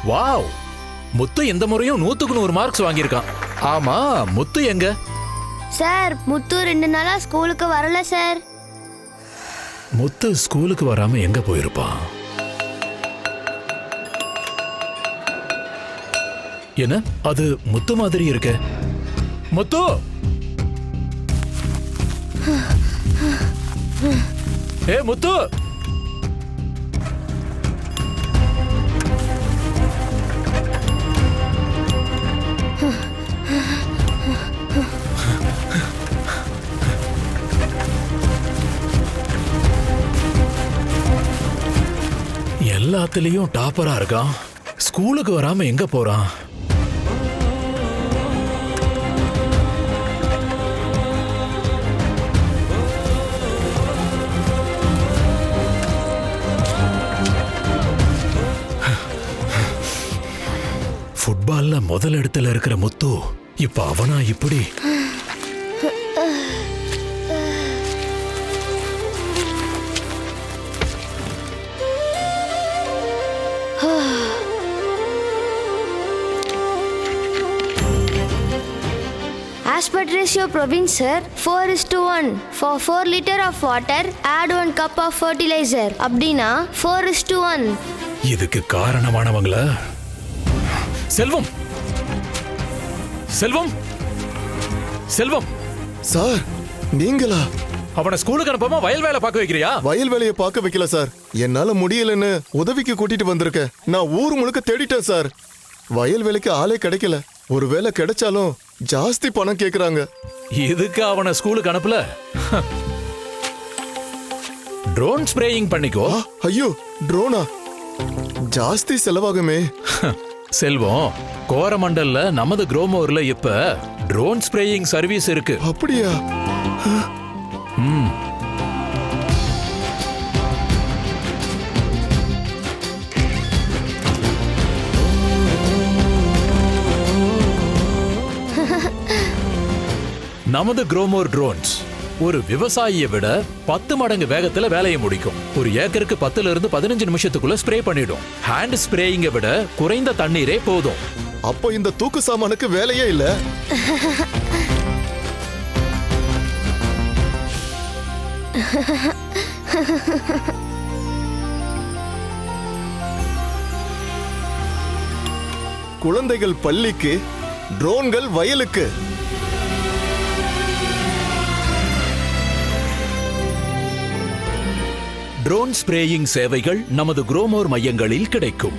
Wow, முத்து இந்த முறையும் 100க்கு 100 மார்க்ஸ் வாங்கியிருக்கான். ஆமா, முத்து எங்க? சார் முத்து 2 நாளா ஸ்கூலுக்கு வரல சார். முத்து ஸ்கூலுக்கு வராம எங்க போயிருப்பான்? என்ன அது முத்து மாதிரி இருக்க? முத்து! ஏ முத்து! எல்லாத்துலயும் டாப்பரா இருக்கான், ஸ்கூலுக்கு வராம எங்க போறான்? ஃபுட்பால்ல முதல் இடத்துல இருக்கிற முத்து இப்ப அவனா இப்படி? As per ratio province sir, 4:1. For 4 liter of water, add 1 cup of fertilizer. அப்படினா 4:1. இதுக்கு காரணமானவங்கள செல்வம், செல்வம், செல்வம். சார் நீங்களா? அவனை ஸ்கூலுக்கு அனுப்பாம வயல் வேலை பார்க்க வைக்கிறியா? வயல் வேலையை பார்க்க வைக்கல சார், என்னால முடியலன்னு உதவிக்கு கூட்டிட்டு வந்திருக்கேன். நான் ஊர் முழுக்க தேடிட்டேன் சார், வயல் வேலைக்கு ஆளே கிடைக்கல. ஒருவேளை கிடைச்சாலும் ஜாஸ்தி பணம் கேக்குறாங்க. இதுக்கு அவனை ஸ்கூலுக்கு அனுப்பல. ட்ரோன் ஸ்ப்ரேயிங் பண்ணிக்கோ. ஐயோ, ட்ரோனா? ஜாஸ்தி செலவாகுமே. செல்வம், கோரமண்டல்ல நமது குரோமோர்ல இப்ப ட்ரோன் ஸ்ப்ரேயிங் சர்வீஸ் இருக்கு. அப்படியா? நமது குரோமோர் ட்ரோன்ஸ் ஒரு விவசாயியை விட 10 மடங்கு வேகத்துல வேலையை முடிக்கும். ஒரு ஏக்கருக்கு 10ல இருந்து 15 நிமிஷத்துக்குள்ள ஸ்ப்ரே பண்ணிடும். ஹேண்ட் ஸ்ப்ரேயிங்கை விட குறைந்த தண்ணீரே போதும். அப்போ இந்த தூக்கு சாமானுக்கு வேலையே இல்ல. குழந்தைகள் பள்ளிக்கு, ட்ரோன்கள் வயலுக்கு. ட்ரோன் ஸ்ப்ரேயிங் சேவைகள் நமது குரோமோர் மையங்களில் கிடைக்கும்.